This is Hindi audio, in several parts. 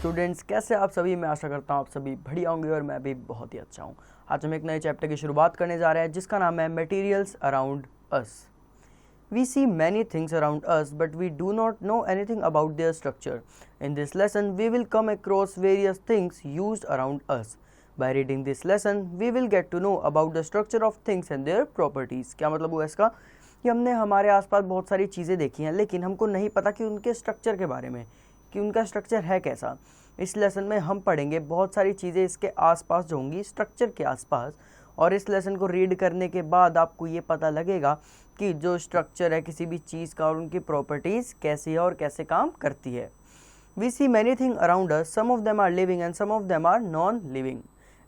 स्टूडेंट्स, कैसे आप सभी। मैं आशा करता हूँ आप सभी बढ़िया होंगे और मैं भी बहुत ही अच्छा हूँ। आज हम एक नए चैप्टर की शुरुआत करने जा रहे हैं जिसका नाम है materials around us. We see many things around us, but we do not know anything about their structure. In this lesson, we will come across various things used around us. By reading this lesson, we will get to know about the structure of things and their properties. क्या मतलब हुआ इसका कि हमने हमारे आसपास बहुत सारी चीज़ें देखी हैं, लेकिन हमको नहीं पता कि उनके स्ट्रक्चर के बारे में, कि उनका स्ट्रक्चर है कैसा। इस लेसन में हम पढ़ेंगे बहुत सारी चीज़ें इसके आसपास जो होंगी स्ट्रक्चर के आसपास, और इस लेसन को रीड करने के बाद आपको ये पता लगेगा कि जो स्ट्रक्चर है किसी भी चीज़ का और उनकी प्रॉपर्टीज़ कैसी है और कैसे काम करती है। We see many thing around us, some of them are living and some of them are non living.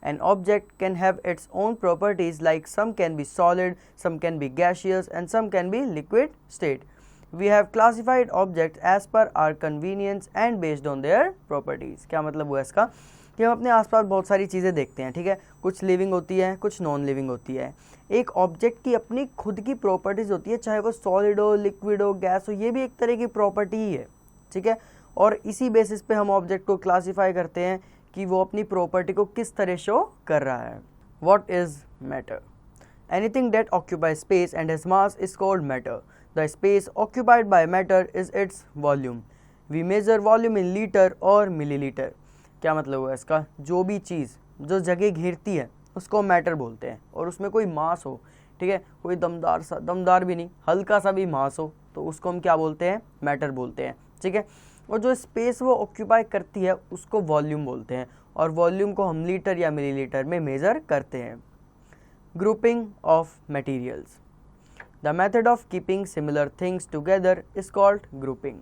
An object can have its own properties, like some can be solid, some can be gaseous and some can be liquid state. We have classified objects as per our convenience and based on their properties. क्या मतलब हुआ इसका कि हम अपने आसपास बहुत सारी चीज़ें देखते हैं, ठीक है। कुछ लिविंग होती है, कुछ नॉन लिविंग होती है। एक ऑब्जेक्ट की अपनी खुद की प्रॉपर्टीज़ होती है, चाहे वो सॉलिड हो, लिक्विड हो, गैस हो, ये भी एक तरह की प्रॉपर्टी ही है, ठीक है। और इसी बेसिस पे हम ऑब्जेक्ट को क्लासीफाई करते हैं कि वो अपनी प्रॉपर्टी को किस तरह शो कर रहा है। What is matter? Anything that occupies space and has mass is called matter. The space occupied by matter is its volume. We measure volume in liter और milliliter. क्या मतलब हुआ इसका? जो भी चीज़ जो जगह घेरती है उसको मैटर बोलते हैं, और उसमें कोई मास हो, ठीक है, कोई दमदार भी नहीं, हल्का सा भी मास हो, तो उसको हम क्या बोलते हैं? मैटर बोलते हैं, ठीक है। और जो स्पेस वो ऑक्यूपाई करती है उसको वॉल्यूम बोलते हैं, और वॉल्यूम को हम लीटर या मिलीलीटर में मेज़र करते हैं। Grouping of materials. The method of keeping similar things together is called grouping.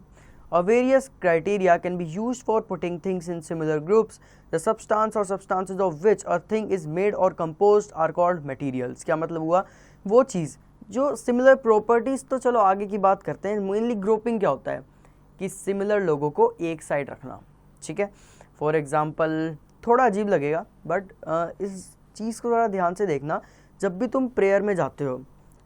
Various criteria can be used for putting things in similar groups. The substance or substances of which a thing is made or composed are called materials. क्या मतलब हुआ? वो चीज़ जो सिमिलर प्रॉपर्टीज़, तो चलो आगे की बात करते हैं। मेनली ग्रुपिंग क्या होता है कि सिमिलर लोगों को एक साइड रखना, ठीक है। फॉर एग्जाम्पल, थोड़ा अजीब लगेगा बट इस चीज़ को थोड़ा ध्यान से देखना। जब भी तुम प्रेयर में जाते हो,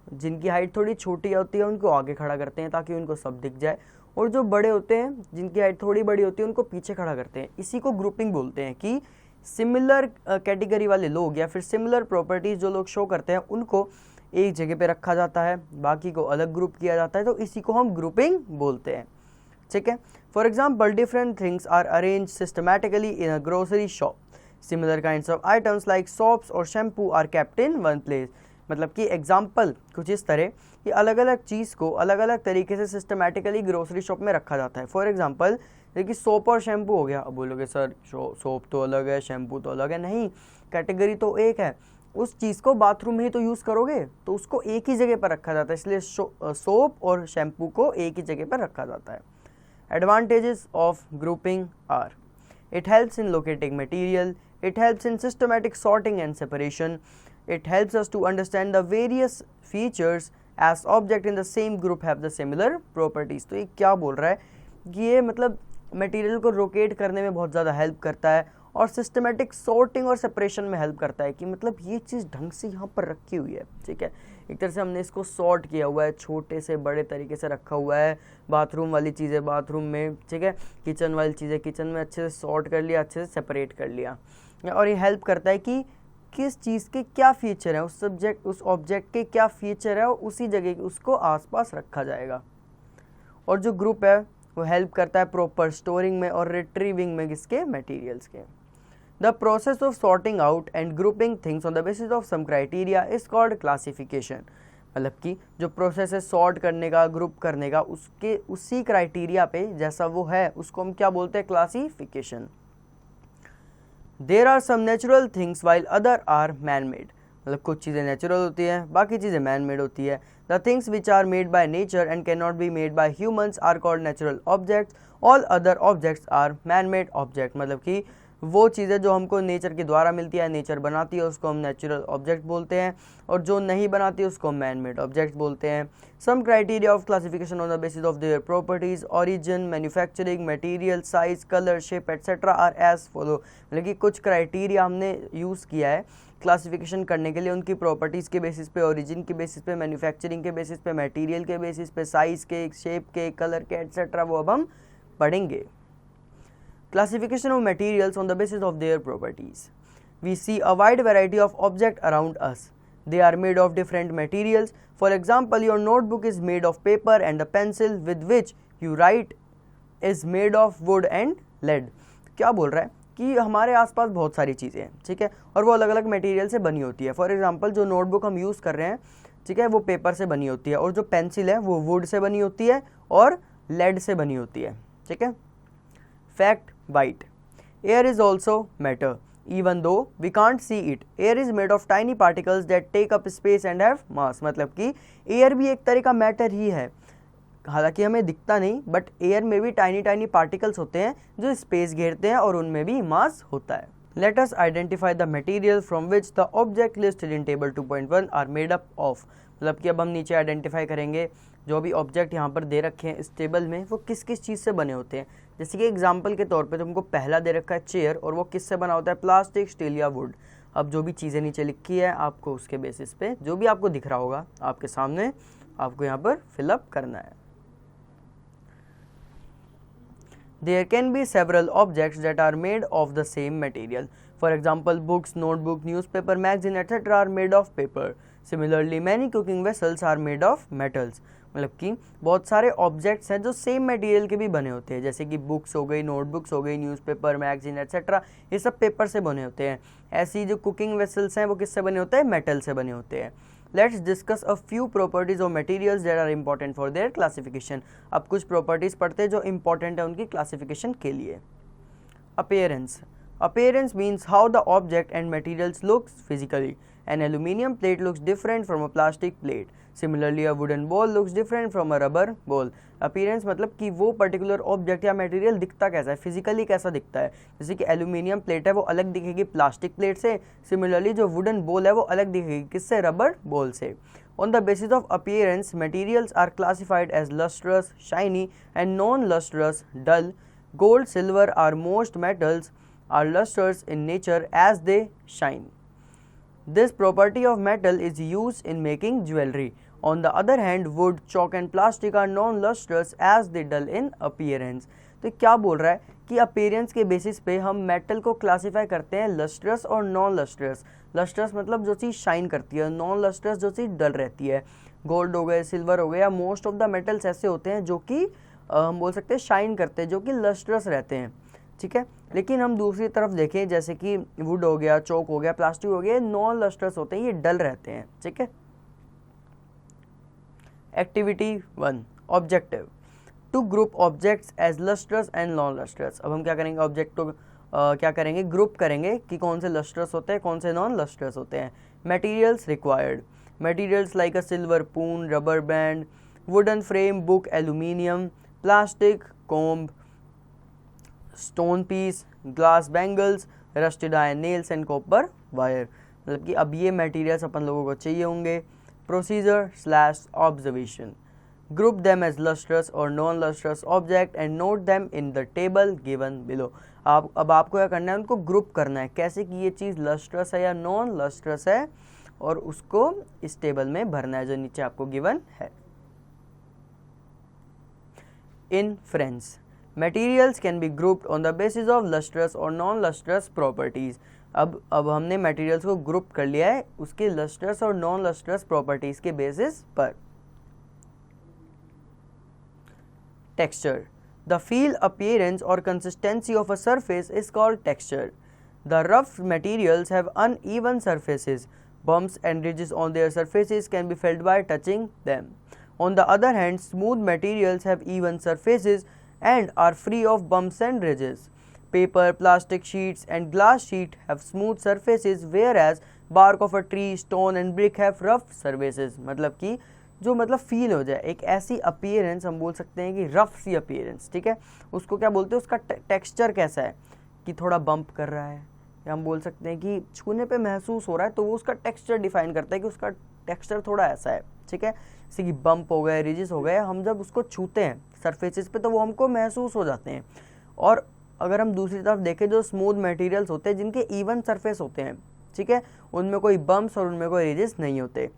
जिनकी हाइट थोड़ी छोटी होती है उनको आगे खड़ा करते हैं ताकि उनको सब दिख जाए, और जो बड़े होते हैं जिनकी हाइट थोड़ी बड़ी होती है उनको पीछे खड़ा करते हैं। इसी को ग्रुपिंग बोलते हैं कि सिमिलर कैटेगरी वाले लोग या फिर सिमिलर प्रॉपर्टीज़ जो लोग शो करते हैं उनको एक जगह पे रखा जाता है, बाकी को अलग ग्रुप किया जाता है, तो इसी को हम ग्रुपिंग बोलते हैं, ठीक है। For example, different things are arrange systematically in a grocery shop. Similar kinds of items like soaps और shampoo are kept in one place. मतलब कि एग्जाम्पल कुछ इस तरह कि अलग अलग चीज़ को अलग अलग तरीके से सिस्टमैटिकली ग्रोसरी शॉप में रखा जाता है। फॉर एग्जाम्पल, देखिए सोप और शैम्पू हो गया। अब बोलोगे सर सोप तो अलग है, शैम्पू तो अलग है। नहीं, कैटेगरी तो एक है। उस चीज़ को बाथरूम में ही तो यूज़ करोगे, तो उसको एक ही जगह पर रखा जाता है, इसलिए सोप और शैम्पू को एक ही जगह पर रखा जाता है। Advantages of grouping are: it helps in locating material, it helps in systematic sorting and separation, it helps us to understand the various features as objects in the same group have the similar properties. तो ये क्या बोल रहा है कि ये मतलब मटेरियल को रोकेट करने में बहुत ज़्यादा हेल्प करता है और सिस्टमेटिक सॉर्टिंग और सेपरेशन में हेल्प करता है, कि मतलब ये चीज़ ढंग से यहाँ पर रखी हुई है, ठीक है। एक तरह से हमने इसको सॉर्ट किया हुआ है, छोटे से बड़े तरीके से रखा हुआ है। बाथरूम वाली चीज़ें बाथरूम में, ठीक है, किचन वाली चीज़ें किचन में अच्छे से सॉर्ट कर लिया, अच्छे से सेपरेट कर लिया। और ये हेल्प करता है कि किस चीज़ के क्या फीचर है, उस ऑब्जेक्ट के क्या फीचर है, और उसी जगह उसको आसपास रखा जाएगा। और जो ग्रुप है वो हेल्प करता है प्रॉपर स्टोरिंग में और रिट्रीविंग में किसके? मटेरियल्स के। The process of sorting out and grouping things on the basis of some criteria is called classification. मतलब कि जो प्रोसेस है सॉर्ट करने का, ग्रुप करने का, उसके उसी क्राइटेरिया पे जैसा वो है उसको हम क्या बोलते हैं? Classification. There are some natural things while other are man-made. मतलब कुछ चीज़ें नेचुरल होती हैं, बाकी चीज़ें मैन मेड होती है। The things which are made by nature and cannot be made by humans are called natural objects. All other objects are man-made objects. मतलब कि वो चीज़ें जो हमको नेचर के द्वारा मिलती है, नेचर बनाती है, उसको हम नेचुरल ऑब्जेक्ट बोलते हैं, और जो नहीं बनाती है उसको हम मैन मेड ऑब्जेक्ट बोलते हैं। Some criteria of classification on the basis of their properties, origin, manufacturing, material, size, colour, shape etcetera are as follow. मतलब कि कुछ क्राइटेरिया हमने यूज़ किया है क्लासिफिकेशन करने के लिए, उनकी प्रॉपर्टीज़ के बेसिस पे, ओरिजिन के बेसिस पे, मैन्युफैक्चरिंग के बेसिस पे, मटेरियल के बेसिस पे, साइज़ के, शेप के, कलर के एटसेट्रा, वो अब हम पढ़ेंगे। Classification of materials on the basis of their properties. We see a wide variety of objects around us. They are made of different materials. For example, your notebook is made of paper and the pencil with which you write is made of wood and lead. क्या बोल रहा है कि हमारे आसपास बहुत सारी चीज़ें हैं, ठीक है, और वो अलग अलग मटेरियल से बनी होती है. फॉर एग्जांपल जो नोटबुक हम यूज़ कर रहे हैं, ठीक है, वो पेपर से बनी होती है, और जो पेंसिल है वो वुड से बनी होती है और लेड से बनी होती है, ठीक है. Fact white. Air is also matter even though we can't see it. Air is made of tiny particles that take up space and have mass. मतलब कि एयर भी एक तरह का मैटर ही है, हालांकि हमें दिखता नहीं, बट एयर में भी टाइनी पार्टिकल्स होते हैं जो स्पेस घेरते हैं और उनमें भी मास होता है. Let us identify the material from which the object listed in table 2.1 are made up of. मतलब कि अब हम नीचे आइडेंटिफाई करेंगे जो भी ऑब्जेक्ट यहाँ पर दे रखे हैं इस टेबल में वो किस किस चीज़ से बने होते हैं. जैसे कि एग्जांपल के तौर पे तुमको पहला दे रखा है चेयर, और वो किससे बना होता है, प्लास्टिक, स्टील या वुड. अब जो भी चीज़ें नीचे लिखी है आपको उसके बेसिस पे जो भी आपको दिख रहा होगा आपके सामने आपको यहाँ पर फिलअप करना है. There can be several objects that are made of the same material. For example, books, notebook, newspaper, magazine, etc. are made of paper. Similarly, many cooking vessels are made of metals. मतलब कि बहुत सारे ऑब्जेक्ट्स हैं जो सेम मटेरियल के भी बने होते हैं, जैसे कि बुक्स हो गई, नोटबुक्स हो गई, न्यूज़पेपर, मैगजीन एट्सेट्रा, ये सब पेपर से बने होते हैं. ऐसी जो कुकिंग वेसल्स हैं वो किससे बने होते हैं, मेटल से बने होते हैं. Let's discuss a few properties of materials that are important for their classification. अब कुछ प्रॉपर्टीज पढ़ते हैं जो important है उनकी क्लासिफिकेशन के लिए. Appearance. Appearance means how the object and materials looks physically. An aluminium plate looks different from a plastic plate. Similarly, a wooden ball looks different from a rubber ball. Appearance मतलब कि वो पर्टिकुलर ऑब्जेक्ट या मटेरियल दिखता कैसा है, फिजिकली कैसा दिखता है. जैसे कि एल्यूमिनियम प्लेट है वो अलग दिखेगी प्लास्टिक प्लेट से. सिमिलरली जो वुडन बॉल है वो अलग दिखेगी किससे, रबर बॉल से. On the basis of appearance, materials are classified as lustrous, shiny, and non-lustrous, dull. Gold, silver are most metals are lustrous in nature as they shine. This property of metal is used in making jewelry. On the other hand, wood, chalk and plastic are non-lustrous as they dull in appearance. तो क्या बोल रहा है कि अपीयरेंस के बेसिस पे हम मेटल को क्लासीफाई करते हैं लस्ट्रस और नॉन लस्ट्रस. लस्ट्रस मतलब जो चीज़ शाइन करती है, नॉन लस्ट्रस जो चीज़ डल रहती है. गोल्ड हो गए, सिल्वर हो गए, या मोस्ट ऑफ द मेटल्स ऐसे होते हैं जो कि हम बोल सकते हैं शाइन करते हैं, जो कि लस्ट्रस रहते हैं, ठीक है. लेकिन हम दूसरी तरफ देखें जैसे कि वुड हो गया, चौक हो गया, प्लास्टिक हो गया, नॉन लस्ट्रस होते हैं, ये डल रहते हैं, ठीक है. Activity 1 objective. To group objects as lustrous and non lustrous. अब हम क्या करेंगे, ऑब्जेक्ट को क्या करेंगे, ग्रुप करेंगे कि कौन से लस्ट्रस होते हैं, कौन से नॉन लस्ट्रस होते हैं. Materials required. Materials like a silver spoon, rubber band, wooden frame, book, aluminium, plastic, comb, stone piece, glass bangles, rusted iron nails and copper wire. मतलब कि अब ये मटेरियल्स अपन लोगों को चाहिए होंगे. Procedure / observation. Group them as lustrous और non lustrous object and note them in the table given below. अब आपको क्या करना है, उनको ग्रुप करना है कैसे कि ये चीज़ लस्ट्रस है या नॉन लस्ट्रस है, और उसको इस टेबल में भरना है जो नीचे आपको गिवन है. Inference. Materials can be grouped on the basis of lustrous or non-lustrous properties. अब हमने मटेरियल्स को ग्रुप कर लिया है उसके लस्ट्रस और नॉन लस्ट्रस प्रॉपर्टीज के बेसिस पर. टेक्सचर. द फील, अपीयरेंस और consistency of a surface is called texture. The rough materials have uneven surfaces. Bumps and ridges on their surfaces can be felt by touching them. On the other hand, smooth materials have even surfaces and are free of bumps and ridges. Paper, plastic sheets and glass sheet have smooth surfaces, whereas bark of a tree, stone and brick have rough surfaces. मतलब कि जो मतलब फील हो जाए एक ऐसी अपीयरेंस, हम बोल सकते हैं कि रफ सी अपीयरेंस, ठीक है. उसको क्या बोलते हैं, उसका टेक्सचर कैसा है कि थोड़ा बम्प कर रहा है, या हम बोल सकते हैं कि छूने पे महसूस हो रहा है, तो वो उसका टेक्सचर डिफाइन करता है कि उसका टेक्सचर थोड़ा ऐसा है, ठीक है. जैसे कि बम्प हो गए, रिजिस हो गए, हम जब उसको छूते हैं सरफेसेस पे तो वो हमको महसूस हो जाते हैं. और अगर हम दूसरी तरफ देखें जो स्मूथ मटेरियल्स होते हैं जिनके इवन सरफेस होते हैं, ठीक है, उनमें कोई बम्प्स और उनमें कोई रिजिस नहीं होते.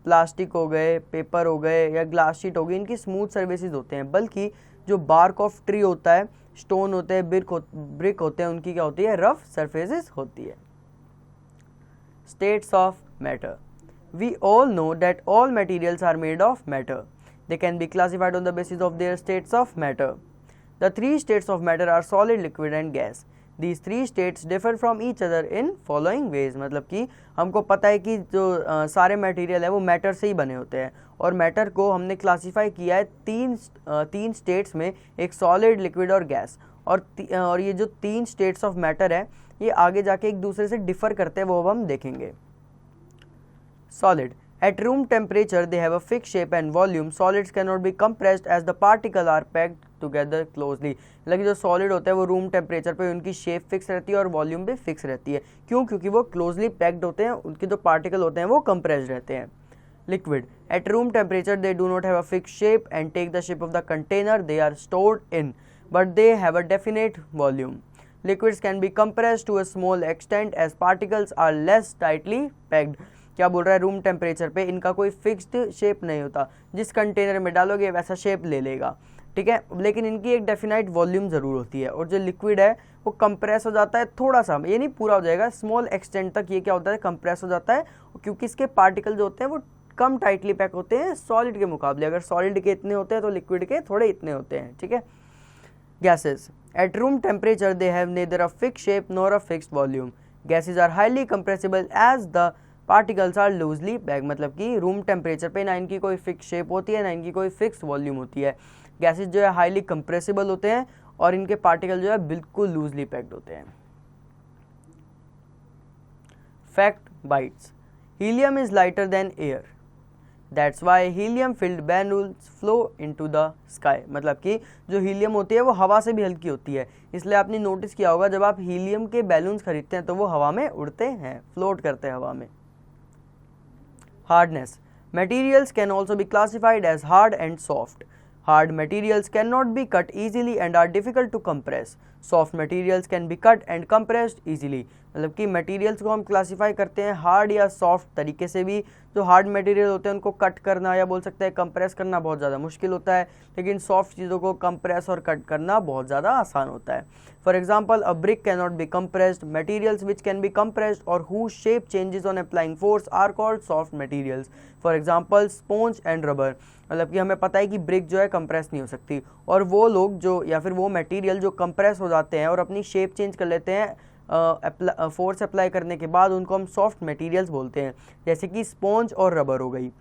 प्लास्टिक हो गए, पेपर हो गए या ग्लास शीट हो गई, इनकी स्मूथ सर्फेसेस होते हैं, बल्कि जो बार्क ऑफ ट्री होता है, स्टोन होते हैं, ब्रिक होते हैं, उनकी क्या होती है, रफ सरफेसेस होती है। States of matter. We all know that all materials are made of matter. They can be classified on the basis of their states of matter. The three states of matter are solid, liquid and gas. These three states differ from each other in following ways. मतलब कि हमको पता है कि जो सारे मटेरियल है वो मैटर से ही बने होते हैं, और मैटर को हमने क्लासीफाई किया है तीन स्टेट्स में, एक सॉलिड, लिक्विड और गैस। और ये जो तीन स्टेट्स ऑफ मैटर है ये आगे जाके एक दूसरे से डिफर करते हैं, वो अब हम देखेंगे। Solid. At room temperature, they have a fixed shape and volume. Solids cannot be compressed as the particles are packed together closely. मतलब जो सॉलिड होता है वो रूम टेम्परेचर पे उनकी शेप फिक्स रहती है और वॉल्यूम भी फिक्स रहती है। क्यों? क्योंकि वो क्लोजली पैक्ड होते हैं, उनके जो पार्टिकल होते हैं वो कंप्रेस्ड रहते हैं। Liquid. At room temperature, they do not have a fixed shape and take the shape of the container they are stored in, but they have a definite volume. Liquids can be compressed to a small extent as particles are less tightly packed. क्या बोल रहा है, रूम टेम्परेचर पे इनका कोई फिक्स्ड शेप नहीं होता, जिस कंटेनर में डालोगे वैसा शेप ले लेगा, ठीक है, लेकिन इनकी एक डेफिनाइट वॉल्यूम ज़रूर होती है। और जो लिक्विड है वो कंप्रेस हो जाता है थोड़ा सा, ये नहीं पूरा हो जाएगा, स्मॉल एक्सटेंट तक ये क्या होता है, कंप्रेस हो जाता है, क्योंकि इसके पार्टिकल जो होते हैं वो कम टाइटली पैक होते हैं सॉलिड के मुकाबले। अगर सॉलिड के इतने होते हैं तो लिक्विड के थोड़े इतने होते हैं, ठीक है। Gases. At room temperature they have neither a fixed shape nor a fixed volume. Gases are highly compressible as the particles are loosely packed. मतलब कि रूम टेम्परेचर पे ना इनकी कोई फिक्स शेप होती है, ना इनकी कोई फिक्स वॉल्यूम होती है। गैसेज जो है हाईली कंप्रेसिबल होते हैं और इनके पार्टिकल जो है बिल्कुल लूजली पैक्ड होते हैं। Fact bytes. Helium is lighter than air, that's why helium field balloons flow into the sky. मतलब कि जो हीलियम होती है वो हवा से भी हल्की होती है, इसलिए आपने नोटिस किया होगा जब आप हीलियम के बैलून्स खरीदते हैं तो वो हवा में उड़ते हैं, फ्लोट करते हैं हवा में। Hardness. Materials can also be classified as hard and soft. Hard materials cannot be cut easily and are difficult to compress. Soft materials can be cut and compressed easily. मतलब कि मटेरियल्स को हम क्लासीफाई करते हैं हार्ड या सॉफ्ट तरीके से भी। जो हार्ड मटेरियल होते हैं उनको कट करना या बोल सकते हैं कंप्रेस करना बहुत ज़्यादा मुश्किल होता है, लेकिन सॉफ्ट चीज़ों को कंप्रेस और कट करना बहुत ज़्यादा आसान होता है। For example, a brick can not be compressed. Materials which can be compressed और who shape changes on applying force are called soft materials. For example, sponge and rubber. मतलब कि हमें पता है कि ब्रिक जो है कंप्रेस नहीं हो सकती, और वो लोग जो या फिर वो मटेरियल जो कंप्रेस हो जाते हैं और अपनी शेप चेंज कर लेते हैं फोर्स अप्लाई करने के बाद, उनको हम सॉफ्ट मटेरियल्स बोलते हैं, जैसे कि स्पॉन्ज और रबर हो गई।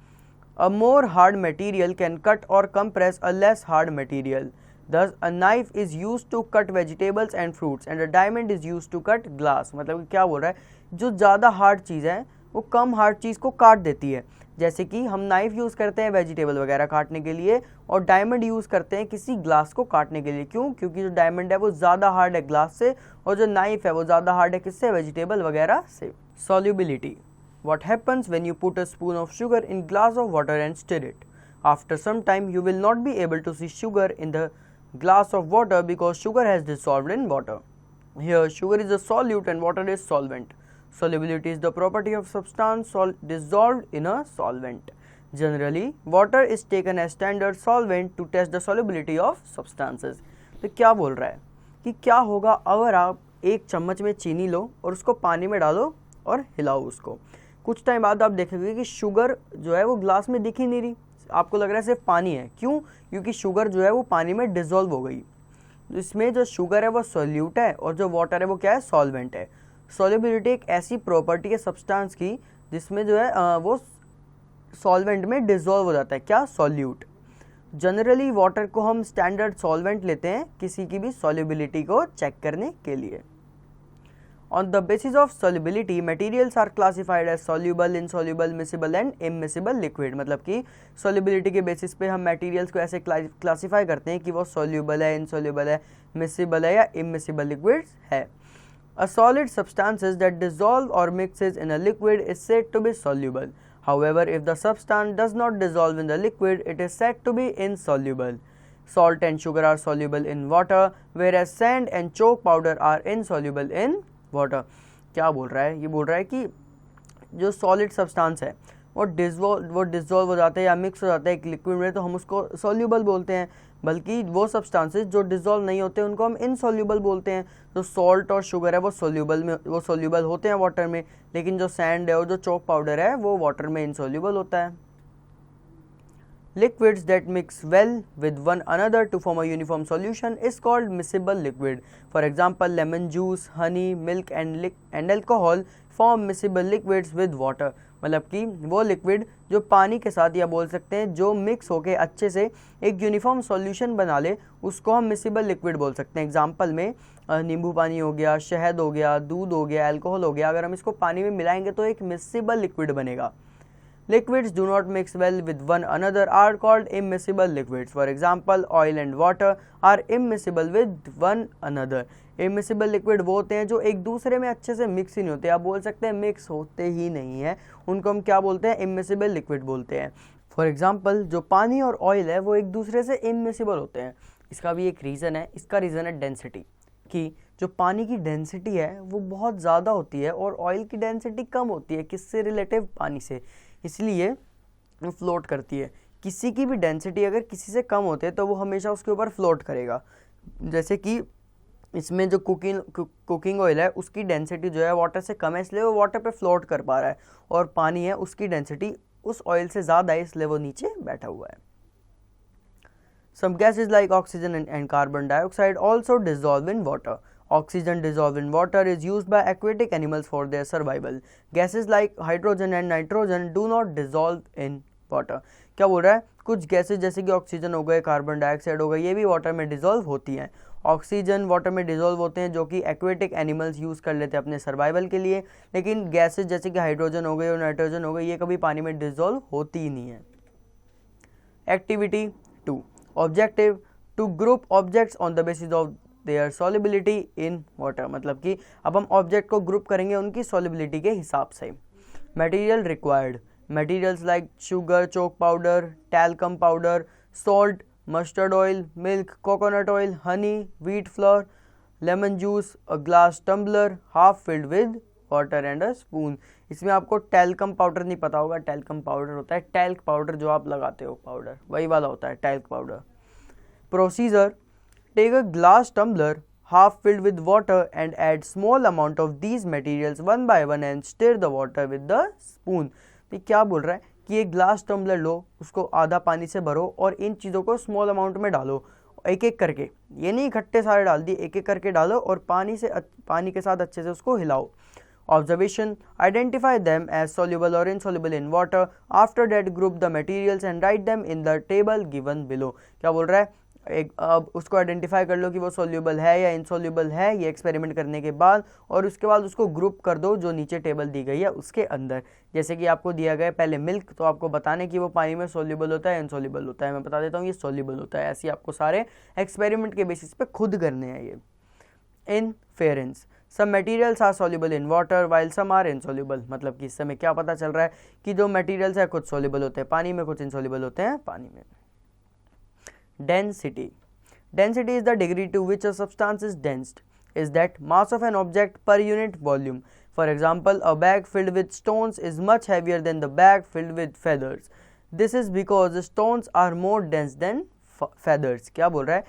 A more hard material can cut और compress a less hard material. Thus, a knife is used to cut vegetables and fruits and a diamond is used to cut glass. मतलब क्या बोल रहा है, जो ज़्यादा हार्ड चीज़ है वो कम हार्ड चीज़ को काट देती है, जैसे कि हम नाइफ यूज़ करते हैं वेजिटेबल वगैरह काटने के लिए, और डायमंड यूज़ करते हैं किसी ग्लास को काटने के लिए। क्यों? क्योंकि जो डायमंड है वो ज़्यादा हार्ड है ग्लास से, और जो नाइफ है वो ज़्यादा हार्ड है किससे, वेजिटेबल वगैरह से। Solubility. What happens when you put a spoon of sugar in glass of water and stir it? After some time you will not be able to see sugar in the glass of water because sugar has dissolved in water. Here sugar is a solute and water is solvent. Solubility is the property of substance dissolved in a solvent. Generally, water is taken as standard solvent to test the solubility of substances. तो क्या बोल रहा है कि क्या होगा अगर आप एक चम्मच में चीनी लो और उसको पानी में डालो और हिलाओ उसको, कुछ टाइम बाद आप देखेंगे कि शुगर जो है वो ग्लास में दिख ही नहीं रही, आपको लग रहा है सिर्फ पानी है। क्यों? क्योंकि शुगर जो है वो पानी में डिसॉल्व हो गई। इसमें जो शुगर है वो सोल्यूट है और जो वाटर है वो क्या है, सॉल्वेंट है। सॉल्युबिलिटी एक ऐसी प्रॉपर्टी है सब्सटेंस की जिसमें जो है वो सॉल्वेंट में डिसॉल्व हो जाता है, क्या, सॉल्यूट। जनरली वाटर को हम स्टैंडर्ड सॉल्वेंट लेते हैं किसी की भी सॉल्युबिलिटी को चेक करने के लिए। On the basis of solubility, materials are classified as soluble, insoluble, miscible and immiscible liquid. मतलब कि solubility के basis पे हम materials को ऐसे classify करते हैं कि वो soluble है, insoluble है, miscible है या immiscible liquids है। A solid substances that dissolve or mixes in a liquid is said to be soluble. However, if the substance does not dissolve in the liquid, it is said to be insoluble. Salt and sugar are soluble in water, whereas sand and chalk powder are insoluble in water. क्या बोल रहा है, ये बोल रहा है कि जो सॉलिड सब्सटेंस है वो डिज़ोल्व हो जाते हैं या मिक्स हो जाते हैं एक लिक्विड में, तो हम उसको सॉल्यूबल बोलते हैं। बल्कि वो सब्सटेंसेस जो डिज़ोल्व नहीं होते उनको हम इनसॉल्यूबल बोलते हैं। जो सॉल्ट और शुगर है वो सॉल्यूबल होते हैं वाटर में, लेकिन जो सैंड है और जो चॉक पाउडर है वो वाटर में इनसॉल्यूबल होता है। Liquids that mix well with one another to form a uniform solution is called miscible liquid. For example, lemon juice, honey, milk and alcohol form miscible liquids with water. मतलब कि वो लिक्विड जो पानी के साथ या बोल सकते हैं जो मिक्स होके अच्छे से एक यूनिफॉर्म सॉल्यूशन बना ले, उसको हम मिसिबल लिक्विड बोल सकते हैं। एग्जांपल में नींबू पानी हो गया, शहद हो गया, दूध हो गया, अल्कोहल हो गया। अगर हम इसको पानी में मिलाएंगे तो एक मिसिबल लिक्विड बनेगा। Liquids do not mix well with one another are called immiscible liquids. For example, oil and water are immiscible with one another. Immiscible liquid वो होते हैं जो एक दूसरे में अच्छे से मिक्स ही नहीं होते, आप बोल सकते हैं मिक्स होते ही नहीं है, उनको हम क्या बोलते हैं? immiscible liquid बोलते हैं। फॉर एग्जाम्पल जो पानी और ऑयल है वो एक दूसरे से immiscible होते हैं। इसका भी एक रीज़न है, इसका रीज़न है डेंसिटी, कि जो पानी की डेंसिटी है वो बहुत ज़्यादा होती है और ऑयल की डेंसिटी कम होती है। किससे रिलेटिव? पानी से, इसलिए वो फ्लोट करती है। किसी की भी डेंसिटी अगर किसी से कम होती है तो वो हमेशा उसके ऊपर फ्लोट करेगा। जैसे कि इसमें जो कुकिंग ऑयल है उसकी डेंसिटी जो है वाटर से कम है, इसलिए वो वाटर पे फ्लोट कर पा रहा है, और पानी है उसकी डेंसिटी उस ऑयल से ज़्यादा है, इसलिए वो नीचे बैठा हुआ है। Some gases like oxygen and carbon dioxide also dissolve in water. Oxygen dissolved in water is used by aquatic animals for their survival. Gases like hydrogen and nitrogen do not dissolve in water. क्या बोल रहा है? कुछ गैसेज जैसे कि ऑक्सीजन हो गए, कार्बन डाइऑक्साइड हो गए, ये भी वाटर में डिजोल्व होती हैं। ऑक्सीजन वाटर में डिजोल्व होते हैं जो कि एक्वेटिक एनिमल्स यूज़ कर लेते हैं अपने सर्वाइवल के लिए, लेकिन गैसेज जैसे कि हाइड्रोजन हो गई और नाइट्रोजन हो गई ये कभी पानी में डिजोल्व होती ही नहीं है। Activity 2, objective to group objects on the basis of their solubility in water. मतलब कि अब हम ऑब्जेक्ट को ग्रुप करेंगे उनकी सॉल्युबिलिटी के हिसाब से। Material required, materials like sugar, chalk powder, talcum powder, salt, mustard oil, milk, coconut oil, honey, wheat flour, lemon juice, a glass tumbler half filled with water and a spoon. इसमें आपको टैल्कम पाउडर नहीं पता होगा, टैल्कम पाउडर होता है टैल्क पाउडर जो आप लगाते हो, पाउडर वही वाला होता है talc powder. Procedure, take a glass tumbler half filled with water and add small amount of these materials one by one and stir the water with the spoon। तो क्या बोल रहा है कि एक ग्लास टम्बलर लो, उसको आधा पानी से भरो और इन चीज़ों को स्मॉल अमाउंट में डालो, एक एक करके, ये नहीं इकट्ठे सारे डाल दिए, एक एक करके डालो और पानी के साथ अच्छे से उसको हिलाओ। Observation, identify them as soluble or insoluble in water. After that, group the materials and write them in the table given below। क्या बोल रहा है? अब उसको आइडेंटिफाई कर लो कि वो सोल्यूबल है या इनसोल्यूबल है, ये एक्सपेरिमेंट करने के बाद, और उसके बाद उसको ग्रुप कर दो जो नीचे टेबल दी गई है उसके अंदर। जैसे कि आपको दिया गया पहले मिल्क, तो आपको बताने कि वो पानी में सोल्यूबल होता है इनसोल्यूबल होता है, मैं बता देता हूँ ये सोल्यूबल होता है। ऐसे आपको सारे एक्सपेरिमेंट के बेसिस पे खुद करने हैं ये। Inference, some materials are soluble in water while some are insoluble. मतलब कि इससे हमें क्या पता चल रहा है कि जो मटेरियल्स है कुछ सॉल्युबल होते हैं पानी में, कुछ इनसॉल्युबल होते हैं पानी में। Density, density is the degree to which a substance is dense, is that mass of an object per unit volume. For example, a bag filled with stones is much heavier than the bag filled with feathers. This is because the stones are more dense than feathers। क्या बोल रहा है?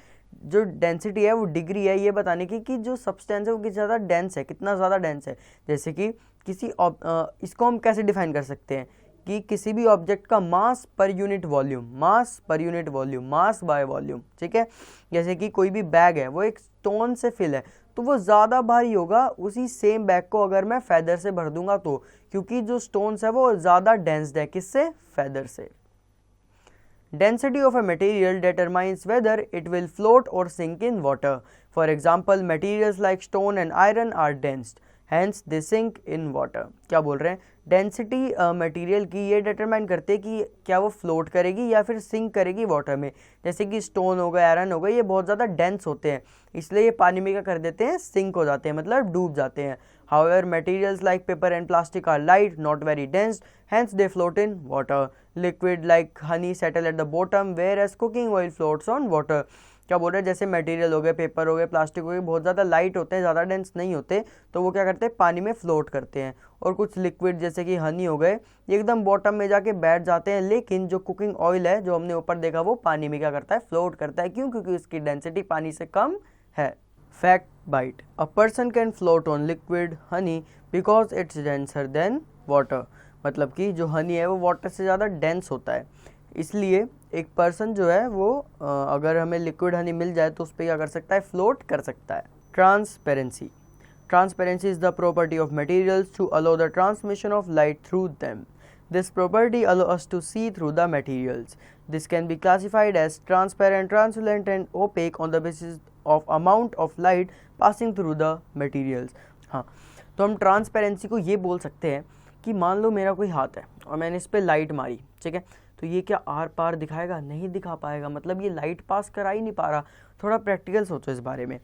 जो डेंसिटी है वो डिग्री है ये बताने की कि जो सब्सटेंस है वो कितना ज़्यादा डेंस है, कितना ज़्यादा डेंस है। जैसे कि इसको हम कैसे डिफाइन कर सकते हैं कि किसी भी ऑब्जेक्ट का मास per unit volume, mass per unit volume, mass by volume, ठीक है। जैसे कि कोई भी बैग है वो एक स्टोन से फिल है तो वो ज़्यादा भारी होगा उसी सेम बैग को अगर मैं फेदर से भर दूंगा तो, क्योंकि जो स्टोन्स है वो ज़्यादा डेंस्ड है, किससे? फेदर से। Density of a material determines whether it will float or sink in water. For example, materials like stone and iron are dense, hence they sink in water। क्या बोल रहे हैं? डेंसिटी मटेरियल की ये डिटरमाइन करते हैं कि क्या वो फ्लोट करेगी या फिर सिंक करेगी वाटर में। जैसे कि स्टोन हो गए, आयरन हो गए, ये बहुत ज़्यादा डेंस होते हैं इसलिए ये पानी में क्या कर देते हैं? सिंक हो जाते हैं, मतलब डूब जाते हैं। However, materials like paper and plastic are light, not very dense, hence they float in water. Liquid like honey settle at the bottom, whereas cooking oil floats on water। क्या बोल रहे हैं, जैसे मटेरियल हो गए, पेपर हो गए, प्लास्टिक हो गए, बहुत ज़्यादा लाइट होते हैं, ज़्यादा डेंस नहीं होते, तो वो क्या करते हैं, पानी में फ्लोट करते हैं। और कुछ लिक्विड जैसे कि हनी हो गए, ये एकदम बॉटम में जाके बैठ जाते हैं, लेकिन जो कुकिंग ऑयल है जो हमने ऊपर देखा वो पानी में क्या करता है, फ्लोट करता है। क्यों? क्योंकि उसकी डेंसिटी पानी से कम है। Fact bite, a person can float on liquid honey because it's denser than water. मतलब कि जो हनी है वो वाटर से ज़्यादा डेंस होता है, इसलिए एक पर्सन जो है वो अगर हमें लिक्विड हनी मिल जाए तो उस पर क्या कर सकता है, फ्लोट कर सकता है। Transparency, transparency is the property of materials to allow the transmission of light through them. This property allows us to see through the materials. This can be classified as transparent, translucent and opaque on the basis of amount of light passing through the materials. हाँ, तो हम ट्रांसपेरेंसी को ये बोल सकते हैं कि मान लो मेरा कोई हाथ है और मैंने इस पर लाइट मारी, ठीक है, तो ये क्या आर पार दिखाएगा? नहीं दिखा पाएगा, मतलब ये लाइट पास करा ही नहीं पा रहा। थोड़ा प्रैक्टिकल सोचो इस बारे में।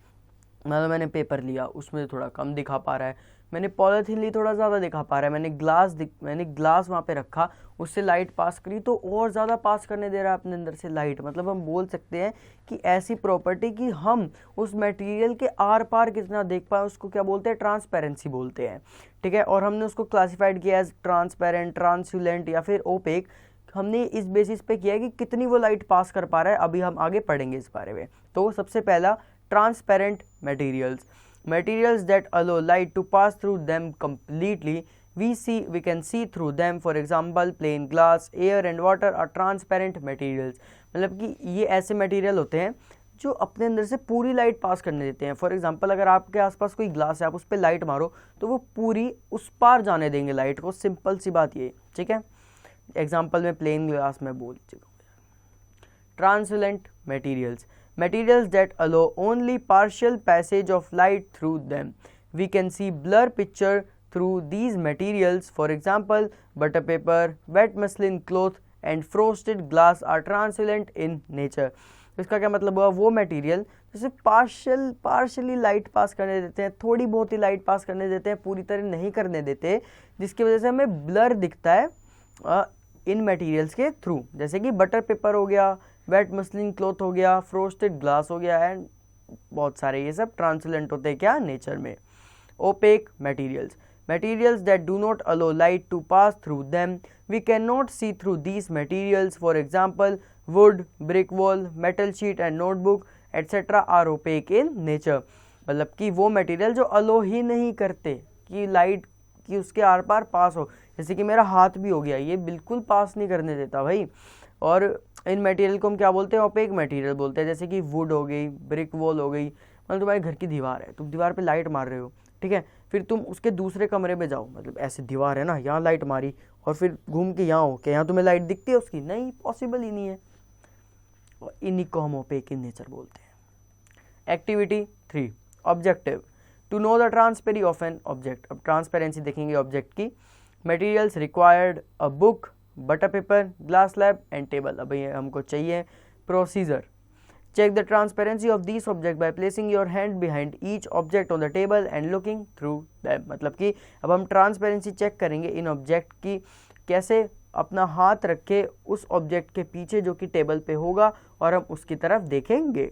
मतलब मैंने पेपर लिया, उसमें थोड़ा कम दिखा पा रहा है, मैंने पॉलीथीन ली, थोड़ा ज़्यादा दिखा पा रहा है, मैंने ग्लास वहाँ पे रखा, उससे लाइट पास करी तो और ज़्यादा पास करने दे रहा है अपने अंदर से लाइट। मतलब हम बोल सकते हैं कि ऐसी प्रॉपर्टी कि हम उस मटेरियल के आर पार कितना देख पाए, उसको क्या बोलते हैं, ट्रांसपेरेंसी बोलते हैं, ठीक है। और हमने उसको क्लासीफाइड किया एज ट्रांसपेरेंट, ट्रांसल्यूसेंट या फिर ओपेक। हमने इस बेसिस पे किया है कि कितनी वो लाइट पास कर पा रहा है। अभी हम आगे पढ़ेंगे इस बारे में। तो सबसे पहला, transparent materials that allow light to pass through them completely. We can see through them. For example, plain glass, air and water are transparent materials. मतलब कि ये ऐसे मटेरियल होते हैं जो अपने अंदर से पूरी लाइट पास करने देते हैं। फॉर एग्जांपल, अगर आपके आसपास कोई ग्लास है, आप उस पर लाइट मारो तो वो पूरी उस पार जाने देंगे लाइट को। सिंपल सी बात ये, ठीक है। एग्जाम्पल में प्लेन ग्लास में बोल चुका हूँ। Transparent materials that allow only partial passage of light through them. We can see blur picture through these materials. For example, butter paper, wet muslin cloth and frosted glass are transparent in nature. इसका क्या मतलब हुआ, वो मटेरियल जैसे पार्शली लाइट पास करने देते हैं, थोड़ी बहुत ही लाइट पास करने देते हैं, पूरी तरह नहीं करने देते, जिसकी वजह से हमें ब्लर दिखता है इन मटेरियल्स के थ्रू। जैसे कि बटर पेपर हो गया, वेट मसलिन क्लॉथ हो गया, फ्रोस्टेड ग्लास हो गया, एंड बहुत सारे ये सब ट्रांसपेरेंट होते हैं क्या, नेचर में। Opaque materials that do not allow light to pass through them. We cannot see through these materials. For example, wood, brick wall, metal sheet and notebook etc. are opaque in nature. मतलब कि वो मटेरियल जो अलो ही नहीं करते कि लाइट की उसके आर पार पास हो। जैसे कि मेरा हाथ भी हो गया, ये बिल्कुल पास नहीं करने देता भाई। और इन मटेरियल को हम क्या बोलते हैं, ओपेक मटेरियल बोलते हैं। जैसे कि वुड हो गई, ब्रिक वॉल हो गई, मतलब तुम्हारे घर की दीवार है, तुम दीवार पे लाइट मार रहे हो, ठीक है, फिर तुम उसके दूसरे कमरे में जाओ, मतलब ऐसे दीवार है ना, यहाँ लाइट मारी और फिर घूम के यहाँ हो, क्या यहाँ तुम्हें लाइट दिखती है उसकी? नहीं, पॉसिबल ही नहीं है। और इन्हीं को हम ओपेक इन नेचर बोलते हैं। Activity 3, objective, to know the transparency of an object. अब ट्रांसपेरेंसी देखेंगे ऑब्जेक्ट की। Materials required, a book, butter paper, glass slab and table. अब ये हमको चाहिए। Procedure, check the transparency of these objects by placing your hand behind each object on the table and looking through them. मतलब कि अब हम ट्रांसपेरेंसी चेक करेंगे इन ऑब्जेक्ट की, कैसे अपना हाथ रखे उस ऑब्जेक्ट के पीछे जो कि टेबल पे होगा और हम उसकी तरफ देखेंगे।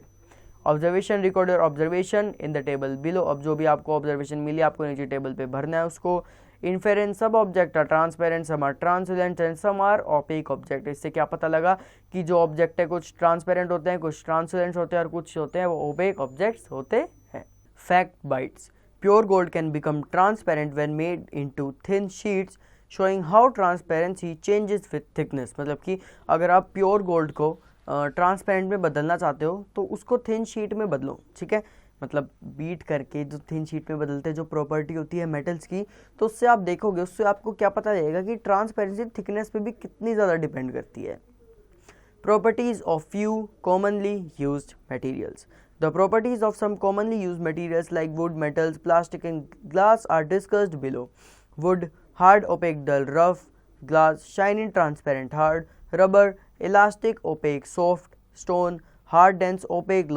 Observation, record your observation in the table below. अब जो भी आपको ऑब्जर्वेशन मिली आपको नीचे टेबल पे भरना है उसको। इन्फेरेंस, सब object are transparent, some are transparent and some are opaque object. इससे क्या पता लगा कि जो ऑब्जेक्ट है कुछ ट्रांसपेरेंट होते हैं, कुछ ट्रांसपेरेंट होते हैं और कुछ होते हैं वो ओपेक ऑब्जेक्ट्स होते हैं। Fact bytes, pure gold can become transparent when made into thin sheets showing how transparency changes with thickness. मतलब कि अगर आप प्योर गोल्ड को ट्रांसपेरेंट में बदलना चाहते हो तो उसको थिन शीट में बदलो, ठीक है, मतलब बीट करके जो थिन शीट में बदलते हैं, जो प्रॉपर्टी होती है मेटल्स की, तो उससे आप देखोगे, उससे आपको क्या पता चलेगा कि ट्रांसपेरेंसी थिकनेस पे भी कितनी ज़्यादा डिपेंड करती है। Properties of few commonly used materials, the properties of some commonly used materials like wood, metals, plastic and glass are discussed below. Wood, hard, opaque, dull, rough. Glass, shining, transparent, hard. Rubber, elastic, opaque, soft. Stone, hard, dense, opaque,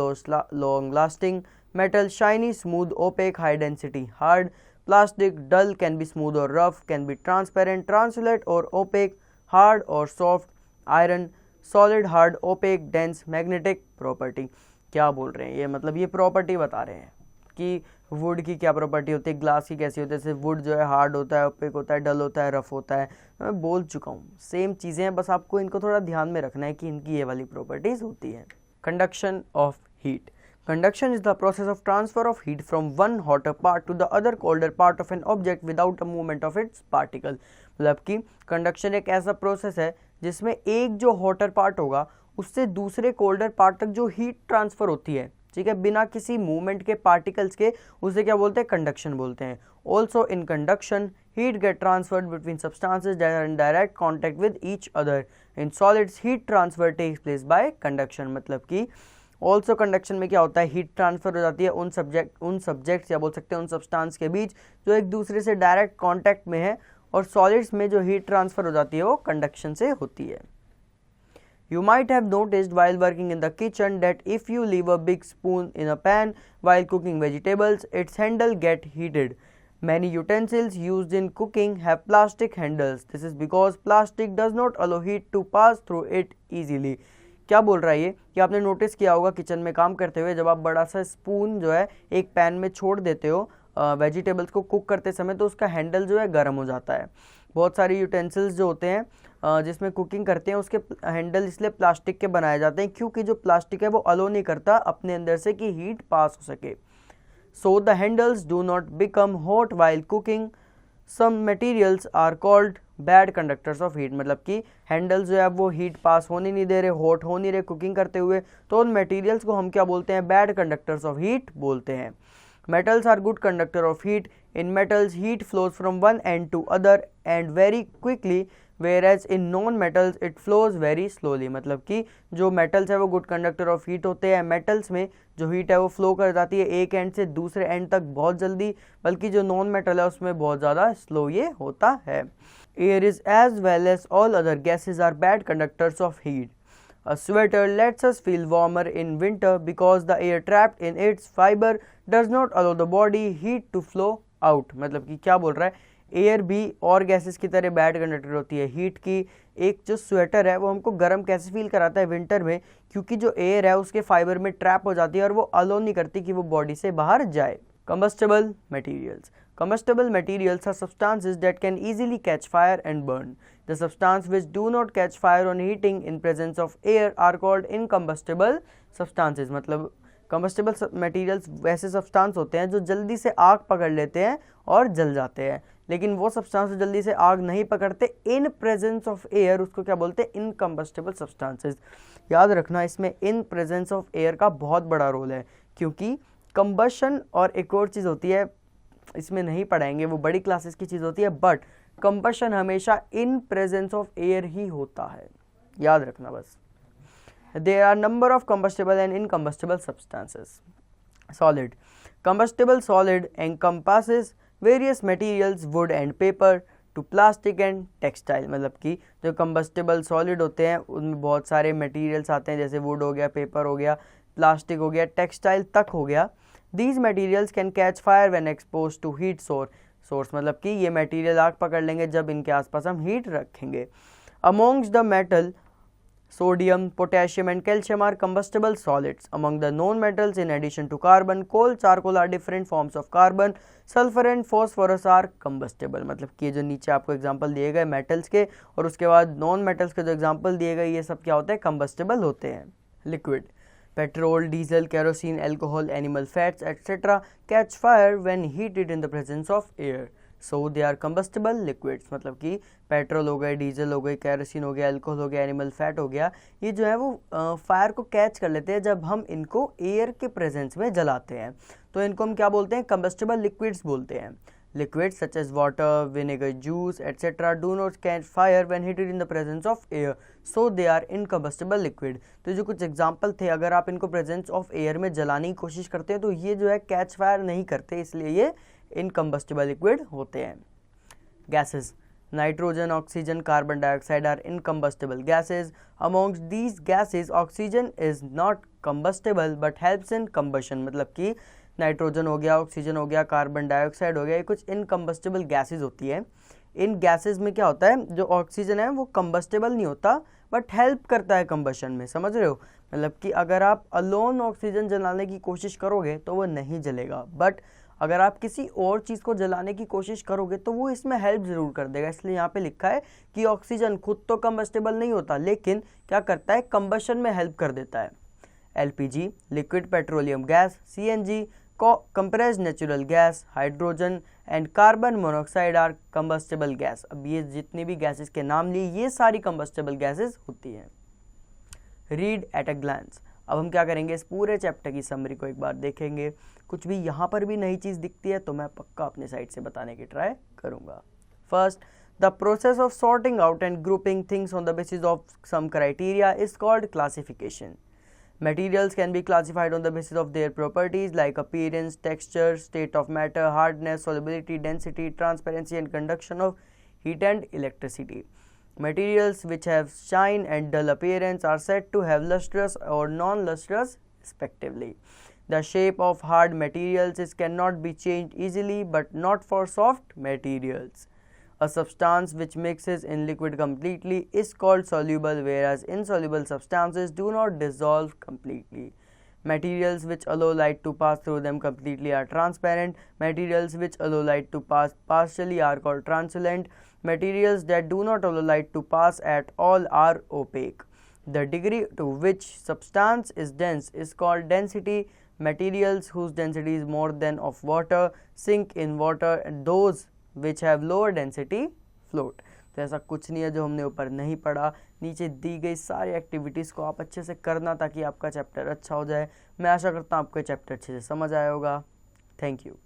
long lasting. Metal, shiny, smooth, opaque, high density, hard. Plastic, dull, can be smooth or rough, can be transparent, translucent or opaque, hard or soft. Iron, solid, hard, opaque, dense, magnetic property. क्या बोल रहे हैं ये, मतलब ये प्रॉपर्टी बता रहे हैं कि वुड की क्या प्रॉपर्टी होती है, ग्लास की कैसी होती है। जैसे वुड जो है हार्ड होता है, ओपेक होता है, डल होता है, रफ होता है। मैं बोल चुका हूँ, सेम चीज़ें हैं, बस आपको इनको थोड़ा ध्यान में रखना है कि इनकी ये वाली प्रॉपर्टीज होती है। Conduction of heat. Conduction is the process of transfer of heat from one hotter part two the other colder part of an object without a movement of its particle. मतलब कि कंडक्शन एक ऐसा प्रोसेस है जिसमें एक जो हॉटर पार्ट होगा उससे दूसरे कोल्डर पार्ट तक जो हीट ट्रांसफर होती है, ठीक है, बिना किसी मूवमेंट के, पार्टिकल्स के, उसे क्या बोलते हैं, कंडक्शन बोलते हैं। Also in conduction heat get transferred between substances that are in direct contact with each other. In solids heat transfer takes place by conduction. मतलब कि ऑल्सो कंडक्शन में क्या होता है, हीट ट्रांसफर हो जाती है उन सब्जेक्ट्स या बोल सकते हैं उन सब्सटेंस के बीच जो एक दूसरे से डायरेक्ट कॉन्टैक्ट में है, और सॉलिड्स में जो हीट ट्रांसफर हो जाती है वो कंडक्शन से होती है। You might have noticed while working in the kitchen that if you leave a big spoon in a pan while cooking vegetables, its handle get heated. Many utensils used in cooking have plastic handles. This is because plastic does not allow heat to pass through it easily. क्या बोल रहा है ये कि आपने नोटिस किया होगा किचन में काम करते हुए, जब आप बड़ा सा स्पून जो है एक पैन में छोड़ देते हो वेजिटेबल्स को कुक करते समय, तो उसका हैंडल जो है गर्म हो जाता है। बहुत सारे यूटेंसिल्स जो होते हैं जिसमें कुकिंग करते हैं, उसके हैंडल इसलिए प्लास्टिक के बनाए जाते हैं क्योंकि जो प्लास्टिक है वो अलो नहीं करता अपने अंदर से कि हीट पास हो सके। So the handles do not become hot while cooking. Some materials are called bad conductors of heat. मतलब कि हैंडल्स जो है वो हीट पास होने नहीं दे रहे, हॉट हो नहीं रहे कुकिंग करते हुए, तो उन मटेरियल्स को हम क्या बोलते हैं, बैड कंडक्टर्स ऑफ हीट बोलते हैं। Metals are good conductor of heat. In metals, heat flows from one end to other and very quickly, whereas in non-metals it flows very slowly. मतलब कि जो metals है वो good conductor of heat होते हैं। metals में जो heat है वो flow कर जाती है एक end से दूसरे end तक बहुत जल्दी, बल्कि जो non-metal है उसमें बहुत ज़्यादा slow ये होता है। Air is as well as all other gases are bad conductors of heat. A sweater lets us feel warmer in winter because the air trapped in its fiber does not allow the body heat to flow out. मतलब कि क्या बोल रहा है, एयर भी और गैसेस की तरह बैड कंडक्टर होती है हीट की। एक जो स्वेटर है वो हमको गर्म कैसे फील कराता है विंटर में, क्योंकि जो एयर है उसके फाइबर में ट्रैप हो जाती है और वो अलो नहीं करती कि वो बॉडी से बाहर जाए। Combustible materials. Combustible materials are substances that can easily catch fire and burn. The substances which do not catch fire on heating in presence of air are called incombustible substances. मतलब combustible materials वैसे substance होते हैं जो जल्दी से आग पकड़ लेते हैं और जल जाते हैं, लेकिन वो substance जो जल्दी से आग नहीं पकड़ते in presence of air उसको क्या बोलते हैं, incombustible substances. याद रखना इसमें in presence of air का बहुत बड़ा रोल है, क्योंकि कंबशन और एक और चीज़ होती है, इसमें नहीं पढ़ाएंगे, वो बड़ी क्लासेस की चीज़ होती है, बट कंबशन हमेशा इन प्रेजेंस ऑफ एयर ही होता है, याद रखना बस। There are number of combustible and incombustible substances. Solid combustible solid encompasses various materials wood and paper to plastic and textile. मतलब कि जो कंबस्टेबल सॉलिड होते हैं उनमें बहुत सारे मटेरियल्स आते हैं, जैसे वुड हो गया, पेपर हो गया, प्लास्टिक हो गया, टेक्सटाइल तक हो गया। These materials can catch fire when exposed to heat source मतलब कि ये मटेरियल आग पकड़ लेंगे जब इनके आसपास हम हीट रखेंगे। Amongst the metal, sodium, potassium and calcium are combustible solids. Among the known metals, in addition to carbon, coal, charcoal are different forms of carbon. Sulfur and phosphorus are combustible. मतलब कि ये जो नीचे आपको एग्जांपल दिए गए मेटल्स के और उसके बाद नॉन मेटल्स के जो एग्जांपल दिए गए, ये सब क्या होते हैं, कंबस्टेबल होते हैं। Liquid petrol, diesel, kerosene, alcohol, animal fats, etc. catch fire when heated in the presence of air. So they are combustible liquids. मतलब कि पेट्रोल हो गए, डीजल हो गई, केरोसिन हो गया, अल्कोहल हो गया, एनिमल फैट हो गया, ये जो है वो फायर को कैच कर लेते हैं जब हम इनको एयर के प्रेजेंस में जलाते हैं, तो इनको हम क्या बोलते हैं, कंबस्टिबल लिक्विड्स बोलते हैं। Liquids such as water, vinegar, juice, etc. do not catch fire when heated in the presence of air, so they are incombustible liquid. तो जो कुछ एग्जाम्पल थे, अगर आप इनको प्रेजेंस ऑफ एयर में जलाने की कोशिश करते हैं तो ये जो है कैच फायर नहीं करते, इसलिए ये इनकम्बस्टिबल लिक्विड होते हैं। Gases nitrogen, oxygen, carbon dioxide are incombustible gases. Amongst these gases oxygen is not combustible but helps in combustion. मतलब कि नाइट्रोजन हो गया, ऑक्सीजन हो गया, कार्बन डाइऑक्साइड हो गया, ये कुछ इनकम्बस्टिबल गैसेज होती है। इन गैसेस में क्या होता है, जो ऑक्सीजन है वो कंबस्टेबल नहीं होता बट हेल्प करता है कंबशन में, समझ रहे हो। मतलब कि अगर आप अलोन ऑक्सीजन जलाने की कोशिश करोगे तो वो नहीं जलेगा, बट अगर आप किसी और चीज़ को जलाने की कोशिश करोगे तो वो इसमें हेल्प ज़रूर कर देगा। इसलिए यहाँ पे लिखा है कि ऑक्सीजन खुद तो कंबस्टेबल नहीं होता लेकिन क्या करता है, कंबशन में हेल्प कर देता है। LPG, liquid petroleum gas, CNG, compressed natural gas, hydrogen and carbon monoxide are combustible gas. अब ये जितनी भी गैसेस के नाम लिए ये सारी कंबस्टेबल गैसेस होती हैं। Read at a glance. अब हम क्या करेंगे, इस पूरे चैप्टर की समरी को एक बार देखेंगे। कुछ भी यहाँ पर भी नई चीज़ दिखती है तो मैं पक्का अपनी साइड से बताने की ट्राई करूँगा। First, the process of sorting out and grouping things on the basis of some criteria is called classification. Materials can be classified on the basis of their properties like appearance, texture, state of matter, hardness, solubility, density, transparency and conduction of heat and electricity. Materials which have shine and dull appearance are said to have lustrous or non-lustrous respectively. The shape of hard materials cannot be changed easily but not for soft materials. A substance which mixes in liquid completely is called soluble, whereas insoluble substances do not dissolve completely. Materials which allow light to pass through them completely are transparent. Materials which allow light to pass partially are called translucent. Materials that do not allow light to pass at all are opaque. The degree to which substance is dense is called density. Materials whose density is more than of water sink in water, and those which have lower density float. तो ऐसा कुछ नहीं है जो हमने ऊपर नहीं पढ़ा। नीचे दी गई सारी एक्टिविटीज़ को आप अच्छे से करना ताकि आपका चैप्टर अच्छा हो जाए। मैं आशा करता हूँ आपको चैप्टर अच्छे से समझ आया होगा। Thank you.